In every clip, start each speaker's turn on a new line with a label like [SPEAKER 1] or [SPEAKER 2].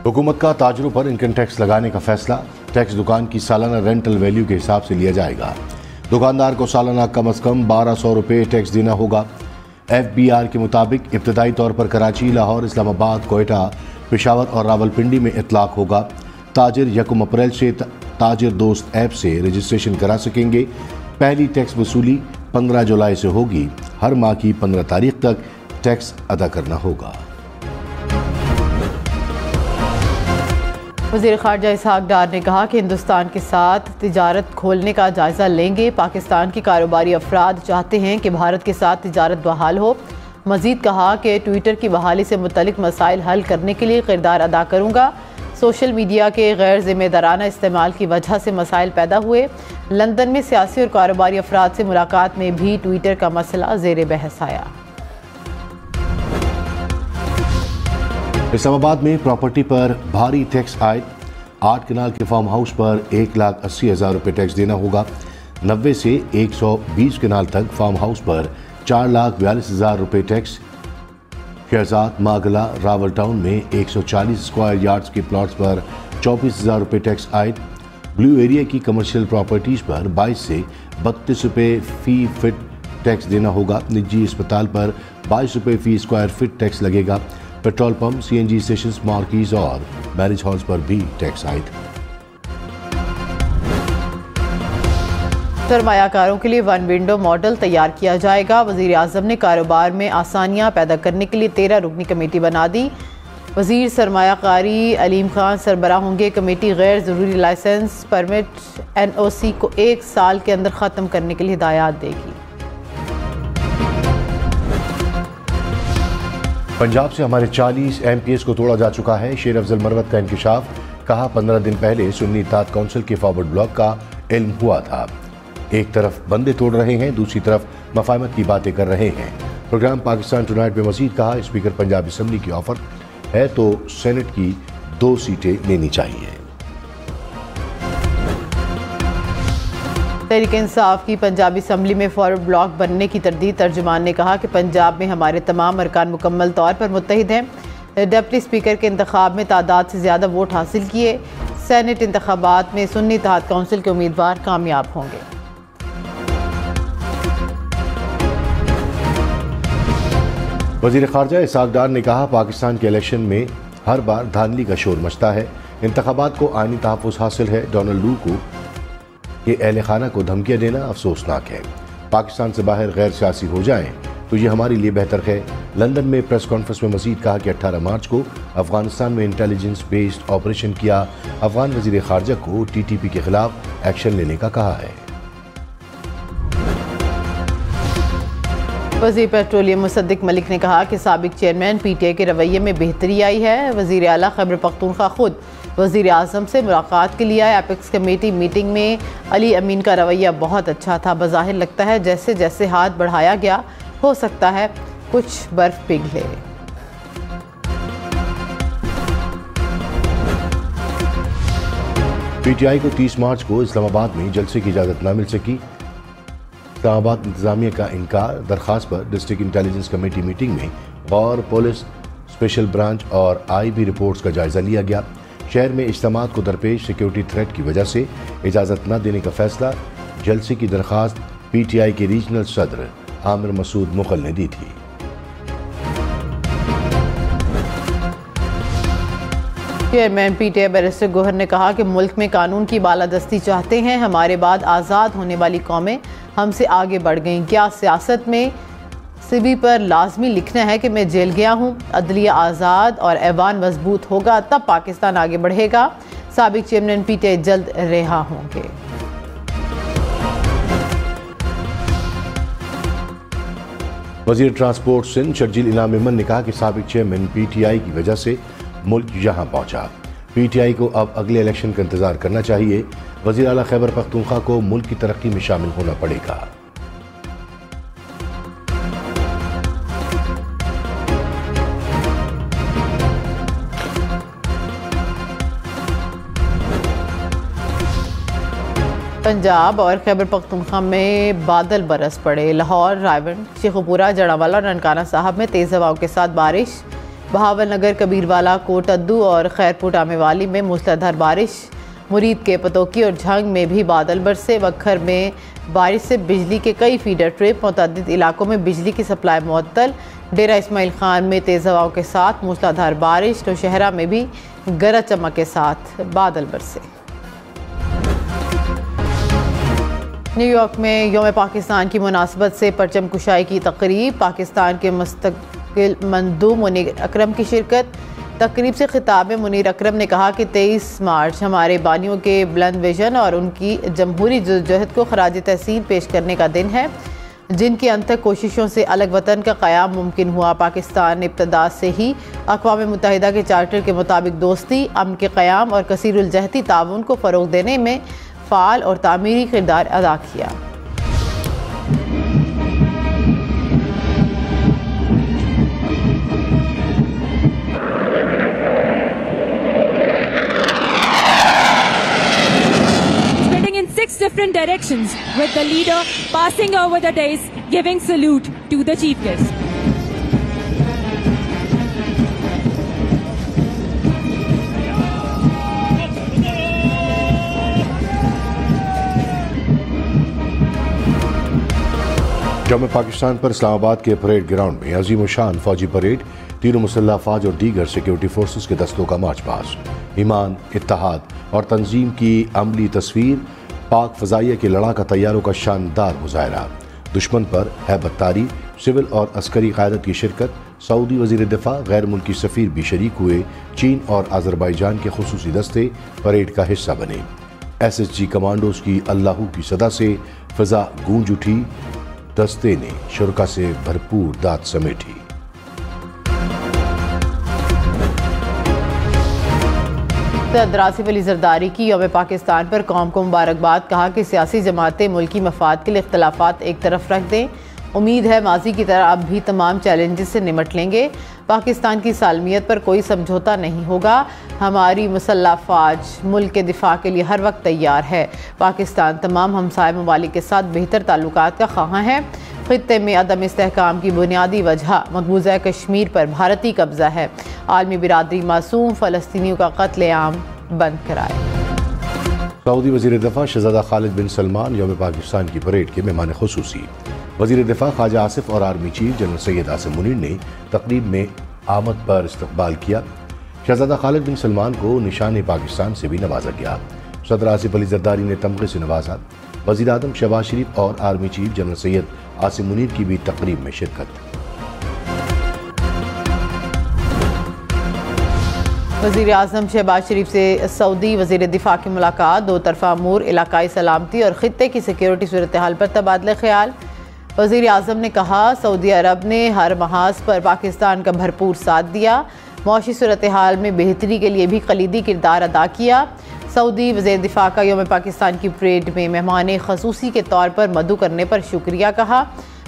[SPEAKER 1] हुकूमत का ताजरों पर इनकम टैक्स लगाने का फैसला। टैक्स दुकान की सालाना रेंटल वैल्यू के हिसाब से लिया जाएगा। दुकानदार को सालाना कम से कम 1200 रुपये टैक्स देना होगा। FBR के मुताबिक इब्तदाई तौर पर कराची, लाहौर, इस्लामाबाद, कोयटा, पेशावर और रावलपिंडी में इतलाक होगा। ताजिर 1 अप्रैल से ताजिर दोस्त ऐप से रजिस्ट्रेशन करा सकेंगे। पहली टैक्स वसूली 15 जुलाई से होगी। हर माह की 15 तारीख तक टैक्स अदा करना होगा।
[SPEAKER 2] वज़ीर ख़ारजा इसहाक डार ने कहा कि हिंदुस्तान के साथ तिजारत खोलने का जायज़ा लेंगे। पाकिस्तान के कारोबारी अफराद चाहते हैं कि भारत के साथ तिजारत बहाल हो। मज़ीद कहा कि ट्विटर की बहाली से मुतल्लिक मसाइल हल करने के लिए किरदार अदा करूँगा। सोशल मीडिया के गैर ज़िम्मेदाराना इस्तेमाल की वजह से मसाइल पैदा हुए। लंदन में सियासी और कारोबारी अफराद से मुलाकात में भी ट्विटर का मसला ज़ेर बहस आया।
[SPEAKER 1] इस्लामाबाद में प्रॉपर्टी पर भारी टैक्स आयद। 8 कनाल के फार्म हाउस पर 1,80,000 रुपये टैक्स देना होगा। 90 से 120 कनाल तक फार्म हाउस पर 4,42,000 रुपये टैक्स। शहजाद, मागला, रावल टाउन में 140 स्क्वायर यार्ड्स के प्लॉट्स पर 24,000 रुपये टैक्स आयद। ब्लू एरिया की कमर्शियल प्रॉपर्टीज़ पर 22 से 32 रुपये फ़ी फिट टैक्स देना होगा। निजी अस्पताल पर 22 रुपये फ़ी स्क्वायर फिट टैक्स लगेगा। Petrol pump, CNG station, Marquez और मैरिज हॉल्स पर भी टैक्स आयद।
[SPEAKER 2] सरमायाकारों के लिए 1 विंडो मॉडल तैयार किया जाएगा। वज़ीर आज़म ने कारोबार में आसानियां पैदा करने के लिए 13 रुकनी कमेटी बना दी। वज़ीर सरमायाकारी अलीम खान सरबराह होंगे। कमेटी गैर ज़रूरी लाइसेंस, परमिट, NOC को 1 साल के अंदर ख़त्म करने के लिए हिदायत देगी।
[SPEAKER 1] पंजाब से हमारे 40 MPs को तोड़ा जा चुका है। शेर अफजल मरवत का इंकशाफ। कहा 15 दिन पहले सुन्नी इत्तेहाद काउंसिल के फॉरवर्ड ब्लॉक का इल्म हुआ था। एक तरफ बंदे तोड़ रहे हैं, दूसरी तरफ मफाहमत की बातें कर रहे हैं। प्रोग्राम पाकिस्तान टुनाइट में मजीद कहा स्पीकर पंजाब असम्बली की ऑफर है तो सेनेट की 2 सीटें लेनी चाहिए।
[SPEAKER 2] तहरीक इंसाफ की पंजाबी असम्बली में फॉरवर्ड ब्लॉक बनने की तरदीद। तर्जुमान ने कहा कि पंजाब में हमारे तमाम अरकान मुकम्मल तौर पर मुत्तहिद हैं। डिप्टी स्पीकर के इंतखाब में तादाद से ज़्यादा वोट हासिल किए। सेनेट इंतखाबात में सुन्नी इत्तेहाद काउंसिल के उम्मीदवार कामयाब होंगे।
[SPEAKER 1] वज़ीर ख़ारजा इसहाक डार ने कहा पाकिस्तान के इलेक्शन में हर बार धांधली का शोर मचता है। इंतखाबात को आईनी तहफ़्फ़ुज़ हासिल है। डोनाल्ड लू को ये अहले खाना को धमकियाँ देना अफसोसनाक है। पाकिस्तान से बाहर गैर सियासी हो जाएं तो ये हमारे लिए बेहतर है। लंदन में प्रेस कॉन्फ्रेंस में मजीद कहा कि 18 मार्च को अफगानिस्तान में इंटेलिजेंस बेस्ड ऑपरेशन किया। अफगान वज़ीर ख़ारजा को TTP के खिलाफ एक्शन लेने का कहा है।
[SPEAKER 2] वज़ीर पेट्रोलियम मुसद्दिक मलिक ने कहा कि साबिक चेयरमैन PTI के रवैये में बेहतरी आई है। वज़ीर आला खैबर पख्तूनख्वा खुद वज़ीर आज़म से मुलाकात के लिए आए। एपेक्स कमेटी मीटिंग में अली अमीन का रवैया बहुत अच्छा था। बज़ाहिर लगता है जैसे जैसे हाथ बढ़ाया गया हो सकता है कुछ बर्फ पिघले।
[SPEAKER 1] PTI को 30 मार्च को इस्लामाबाद में जलसे की इजाज़त न मिल सकी। इस्लामाबाद इंतजामिया का इनकार। दरख्वास्त पर डिस्ट्रिक्ट इंटेलिजेंस कमेटी मीटिंग में गौर, पुलिस, स्पेशल ब्रांच और IB रिपोर्ट्स का जायजा लिया गया। शहर में इज्तिमात को दरपेश सिक्योरिटी थ्रेट की वजह से इजाज़त न देने का फैसला। जलसे की दरख्वास्त PTI के रीजनल सदर आमिर मसूद मुगल ने दी थी।
[SPEAKER 2] चेयरमैन PTI बैरिस्टर गोहर ने कहा कि मुल्क में कानून की बालादस्ती चाहते हैं। हमारे बाद आज़ाद होने वाली कौमें हमसे आगे बढ़ गईं। क्या सियासत में CV पर लाजमी लिखना है कि मैं जेल गया हूँ? अदलिया आज़ाद और ऐवान मजबूत होगा तब पाकिस्तान आगे बढ़ेगा। साबिक चेयरमैन PTI जल्द रिहा होंगे।
[SPEAKER 1] वज़ीर ट्रांसपोर्ट सिंध शर्जील इनाम मेमन ने कहा कि साबिक चेयरमैन PTI की वजह से मुल्क यहाँ पहुँचा। PTI को अब अगले इलेक्शन का इंतजार करना चाहिए। वज़ीर आला खैबर पख्तूनख्वा को मुल्क की तरक्की में शामिल होना पड़ेगा।
[SPEAKER 2] पंजाब और खैबर पख्तूनख्वा में बादल बरस पड़े। लाहौर, रायबंद, शेखुपुरा, जड़ावाला और ननकाना साहब में तेज़ हवाओं के साथ बारिश। बहावलनगर, कबीरवाला, कोटअद्दू और खैरपुर आमेवाली में मूसलाधार बारिश। मुरीद के पतोकी और झंग में भी बादल बरसे। वक्खर में बारिश से बिजली के कई फीडर ट्रिप। मुतअद्दिद इलाकों में बिजली की सप्लाई मुअत्तल। डेरा इस्माइल खान में तेज़ हवाओं के साथ मूसलाधार बारिश। नौशहरा में भी गरज चमक के साथ बादल बरसे। न्यूयॉर्क में यौम पाकिस्तान की मुनासबत से परचम कुशाई की तकरीब। पाकिस्तान के मुस्तकिल मंदूब मुनीर अकरम की शिरकत। तकरीब से खिताब में मुनीर अकरम ने कहा कि 23 मार्च हमारे बानियों के बुलंद विजन और उनकी जमहूरी जद्दोजहद को खराज तहसीन पेश करने का दिन है, जिनकी अनथक कोशिशों से अलग वतन का क़याम मुमकिन हुआ। पाकिस्तान ने इब्तदा से ही अक़वाम मुत्तहिदा के चार्टर के मुताबिक दोस्ती, अमन के क़याम और कसीरुल जहती ताउन को फ़रोग़ देने में फ़ाल और तामीरी किरदार अदा किया।
[SPEAKER 3] Different directions, with the leader passing over the dais, giving salute to the chief guest.
[SPEAKER 1] यौम पाकिस्तान पर इस्लामाबाद के परेड ग्राउंड में अजीम शान फौजी परेड, तीनों मुसल्लह अफवाज और दीगर सिक्योरिटी फोर्सेस के दस्तों का मार्च पास्ट। ईमान, इत्तेहाद और तंजीम की अमली तस्वीर। पाक फ़ज़ाइया के लड़ाका तैयारों का शानदार मुजाहरा। दुश्मन पर हैबत तारी, सिविल और अस्करी क़यादत की शिरकत। सऊदी वज़ीर दिफा, गैर मुल्की सफ़ीर भी शरीक हुए। चीन और आज़रबाईजान के खुसूसी दस्ते परेड का हिस्सा बने। SSG कमांडोज की अल्लाहू की सदा से फ़िज़ा गूंज उठी। दस्ते ने शुरका से भरपूर दाद समेटी।
[SPEAKER 2] सदर आसिफ अली जरदारी की यौम पाकिस्तान पर कौम को मुबारकबाद। कहा कि सियासी जमातें मुल्की मफाद के लिए इख्तलाफात एक तरफ रख दें। उम्मीद है माजी की तरह अब भी तमाम चैलेंजेस से निमट लेंगे। पाकिस्तान की सालमियत पर कोई समझौता नहीं होगा। हमारी मुसल्लह अफवाज मुल्क के दिफा के लिए हर वक्त तैयार है। पाकिस्तान तमाम हमसाय ममालिक के साथ बेहतर ताल्लुकात का ख्वाह है। खित्ते में अदम इस्तेहकाम की बुनियादी वजह मकबूजा कश्मीर पर भारतीय कब्जा है। आलमी बिरादरी मासूम फ़लस्तीनियों का कत्लेआम बंद कराए।
[SPEAKER 1] सऊदी वज़ीर दिफा शहज़ादा खालिद बिन सलमान यौम पाकिस्तान की परेड के मेहमान खुसूसी। वज़ीर दिफा ख्वाजा आसिफ और army chief general Syed Asim Munir ने तकरीब में आमद पर इस्तकबाल किया। शहज़ादा खालिद बिन सलमान को निशान पाकिस्तान से भी नवाजा गया। सदर आसिफ अली जरदारी ने तमगे से नवाजा। वज़ीर आज़म शहबाज शरीफ और army chief general Syed Asim Munir की भी तकरीब में शिरकत।
[SPEAKER 2] वज़ीर आज़म शहबाज शरीफ से सऊदी वज़ीर दिफा की मुलाकात। दो तरफ़ा अमूर, इलाकाई सलामती और खित्ते की सिक्योरिटी सूरत हाल पर तबादला ख्याल। वज़ीर आज़म ने कहा सऊदी अरब ने हर महाज पर पाकिस्तान का भरपूर साथ दिया। मौशी सूरत हाल में बेहतरी के लिए भी कलीदी किरदार अदा किया। सऊदी वज़ीर दिफा का यौम पाकिस्तान की परेड में मेहमान खसूसी के तौर पर मदु करने पर शुक्रिया कहा।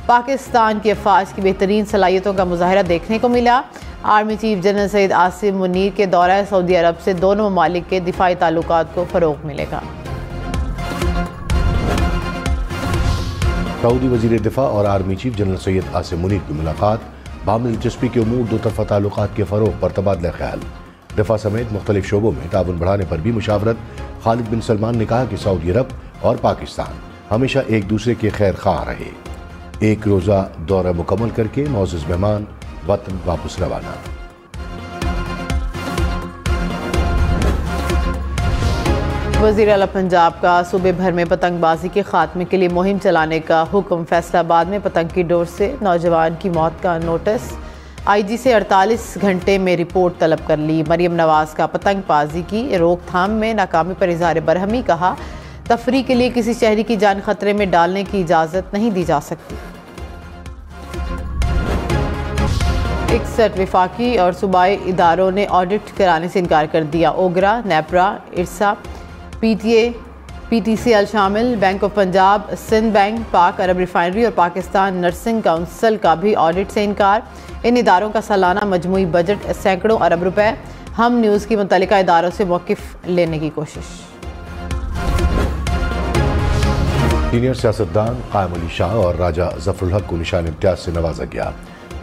[SPEAKER 2] पाकिस्तान की अफवाज की बेहतरीन सलाहियतों का मुजाहरा देखने को मिला। Army chief general Syed Asim Munir के दौरा सऊदी अरब से दोनों ममालिक के दिफाई ताल्लुकात को फ़रोग़ मिलेगा।
[SPEAKER 1] सऊदी वज़ीर दिफा और army chief general Syed Asim Munir की मुलाकात। बाहमी दिलचस्पी के उमूर, दो तरफ़ा ताल्लुकात के फ़रोग़ पर तबादला ख्याल। दिफा समेत मुख्तलिफ शोबों में ताउन बढ़ाने पर भी मुशावरत। खालिद बिन सलमान ने कहा कि सऊदी अरब और पाकिस्तान हमेशा एक दूसरे के खैर ख्वाह रहे। एक रोज़ा दौरा मुकम्मल करके मौजूद मेहमान वतन वापस रवाना।
[SPEAKER 2] वज़ीर आला पंजाब का सूबे भर में पतंगबाजी के खात्मे के लिए मुहिम चलाने का हुक्म। फैसलाबाद में पतंग की डोर से नौजवान की मौत का नोटिस। IG से 48 घंटे में रिपोर्ट तलब कर ली। मरियम नवाज का पतंगबाजी की रोकथाम में नाकामी पर इज़हार बरहमी। कहा तफरीह के लिए किसी शहरी की जान खतरे में डालने की इजाज़त नहीं दी जा सकती। 61 वफाकी और सूबाई इदारों ने ऑडिट कराने से इनकार कर दिया। ओगरा, नेपरा, इरसा, PTA, PTCL शामिल। Bank of Punjab, Sindh bank, Pak Arab refinery और पाकिस्तान नर्सिंग काउंसिल का भी ऑडिट से इनकार। इन इदारों का सालाना मजमूई बजट सैकड़ों अरब रुपए। हम न्यूज़ की मुतल्लिका इदारों से मौक़िफ़ लेने की कोशिश।
[SPEAKER 1] सीनियर सियासतदान कायम अली शाह और राजा जफरुल हक को निशान इम्तियाज से नवाजा गया।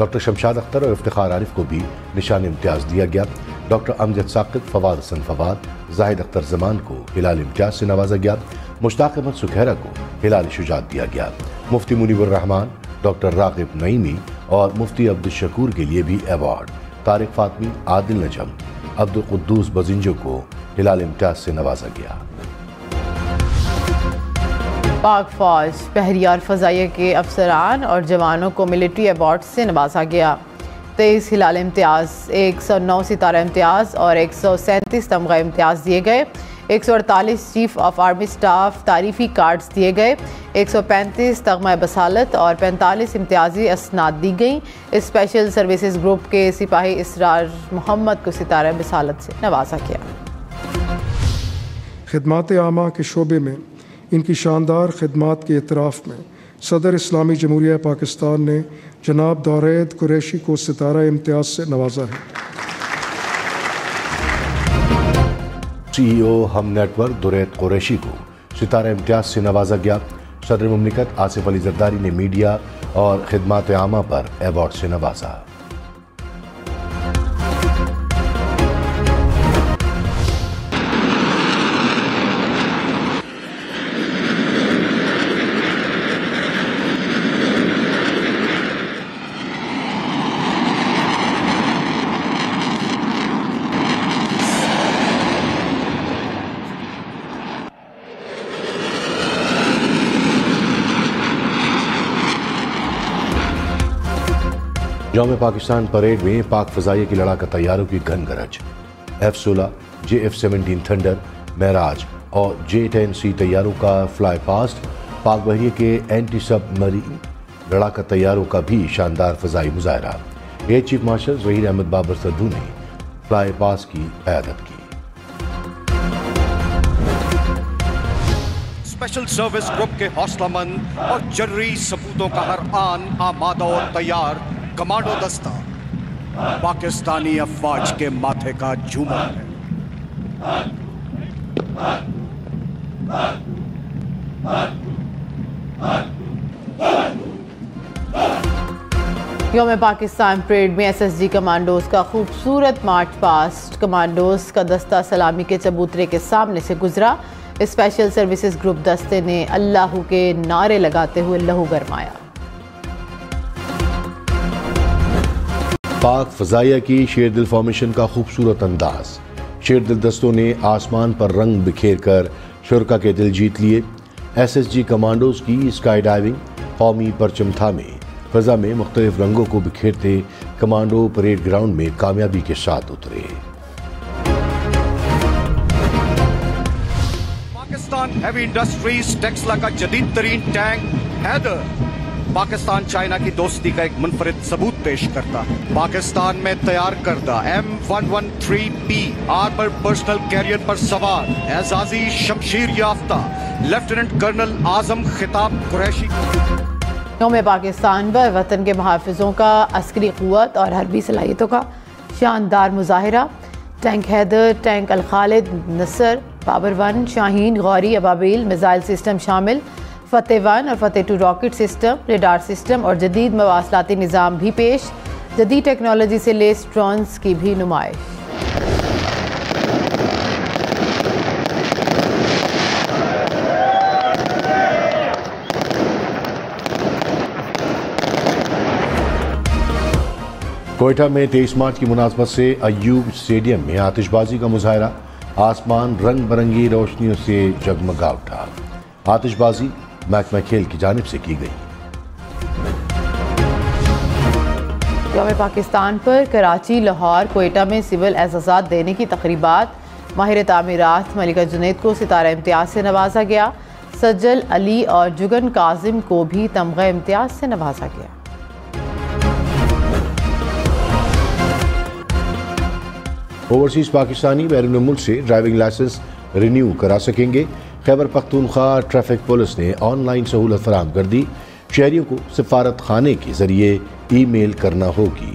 [SPEAKER 1] डॉक्टर शमशाद अख्तर और इफ्तिखार आरिफ को भी निशान इम्तियाज़ दिया गया। डॉक्टर अमजद साकिब, फवाद हसन फवाद, जाहिद अख्तर जमान को हिलाल इम्तियाज़ से नवाजा गया। मुश्ताक अहमद सुखैरा को हिलाल शुजात दिया गया। मुफ्ती मुनीबुर रहमान, डॉक्टर रागिब नईमी और मुफ्ती अब्दुल शकूर के लिए भी अवार्ड। तारिक फातमी, आदिल नजम, अब्दुल कुद्दूस बजिंजो को हिलाल इम्तियाज़ से नवाजा गया।
[SPEAKER 2] पाक फौज, बहरिया और फ़ज़ाइया के अफसरान और जवानों को मिलिट्री अवार्ड से नवाजा गया। 23 हिलाल इम्तियाज़, 109 सितारा इम्तियाज़ और 137 तमगा इम्तियाज़ दिए गए। 148 चीफ ऑफ आर्मी स्टाफ तारीफ़ी कार्ड्स दिए गए। 135 तगमा बसालत और 45 इम्तियाजी असनाद दी गई। स्पेशल सर्विसेज ग्रुप के सिपाही इसरार मोहम्मद को सितारा बसालत से नवाजा गया।
[SPEAKER 4] खिदमात आमा के शोबे में इनकी शानदार खिदमात के एतराफ़ में सदर इस्लामी जमहूरिया पाकिस्तान ने जनाब दौरैद कुरैशी को सितारा इम्तियाज़ से नवाजा है।
[SPEAKER 1] CEO हम नेटवर्क दुरैद कुरैशी को सितारा इम्तियाज़ से नवाजा गया। सदर मुमलिकत आसिफ अली जरदारी ने मीडिया और खिदमात आमा पर अवार्ड से नवाजा। यौम पाकिस्तान परेड में पाक फ़ज़ाइया की लड़ाका तैयारों की घन गरज। F-16, JF-17 थंडर, महराज और J-10C तैयारों का फ्लाई पास्ट। पाक बहरिया के एंटी सबमरीन लड़ाका तैयारों का भी शानदार फ़ज़ाई मुजाहरा। Air chief marshal Zaheer Ahmed Babar Sidhu ने फ्लाई पास्ट की क़यादत की।
[SPEAKER 5] स्पेशल सर्विस ग्रुप के हौसलामंद और जरूरी सबूतों का हर आन आमादा और तैयार कमांडो दस्ता पाकिस्तानी अफवाज के माथे का झूमर है।
[SPEAKER 2] यौम पाकिस्तान परेड में SSG कमांडोज का खूबसूरत मार्च पास्ट। कमांडोज का दस्ता सलामी के चबूतरे के सामने से गुजरा। स्पेशल सर्विसेज ग्रुप दस्ते ने अल्लाहू के नारे लगाते हुए लहू गरमाया।
[SPEAKER 1] पाक फ़ज़ाइया की शेरदिल फॉर्मेशन का खूबसूरत अंदाज। शेरदिल दस्तों ने आसमान पर रंग बिखेर कर शुरका के दिल जीत लिए। SSG कमांडोज की स्काई डाइविंग, कौमी परचम थामे फ़ज़ा में मुख्तलिफ रंगों को बिखेरते कमांडो परेड ग्राउंड में कामयाबी के साथ उतरे।
[SPEAKER 5] पाकिस्तान हैवी इंडस्ट्रीज टेक्सला का जदीद तरीन टैंक हैदर पाकिस्तान चाइना की दोस्ती का एक मुनफरिद सबूत पेश करता है। पाकिस्तान में तैयार करदा M113P आर्मर्ड पर्सनल कैरियर पर सवार एजाजी शमशीर याफ्ता लेफ्टिनेंट कर्नल आजम खिताब कुरैशी।
[SPEAKER 2] यौम पाकिस्तान व वतन के मुहाफ़िज़ों का अस्करी क़ुव्वत और हरबी सलाहियतों का शानदार मुज़ाहिरा। टैंक हैदर, टैंक अल खालिद, नसर, बाबर 1, शाहीन, गौरी, अबाबिल मिसाइल सिस्टम शामिल, फतेह 1 और फतेह 2 रॉकेट सिस्टम, रेडार सिस्टम और जदीद मवासलाती निज़ाम भी पेश। जदीद टेक्नोलॉजी से लेस ड्रोन्स की भी नुमाइश।
[SPEAKER 1] कोयटा में 23 मार्च की मुनासबत से अयूब स्टेडियम में आतिशबाजी का मुजाहरा। आसमान रंग बिरंगी रोशनियों से जगमगा उठा। आतिशबाजी महकमा खेल की जानिब से की गई।
[SPEAKER 2] यौम पाकिस्तान पर कराची, लाहौर, कोयटा में सिविल एजाज़ात देने की तकरीबात। माहिर तामीरात मलिका जुनैद को सितारा इम्तियाज़ से नवाजा गया। सज्जल अली और जुगन काजिम को भी तमगा इम्तियाज़ से नवाजा गया।
[SPEAKER 1] ओवरसीज़ पाकिस्तानी बैरून मुल्क से ड्राइविंग लाइसेंस रिन्यू करा सकेंगे। खैबर पख्तूनख्वा ट्रैफिक पुलिस ने ऑनलाइन सहूलत फराहम कर दी। शहरियों को सफारत खाने के जरिए ईमेल करना होगी।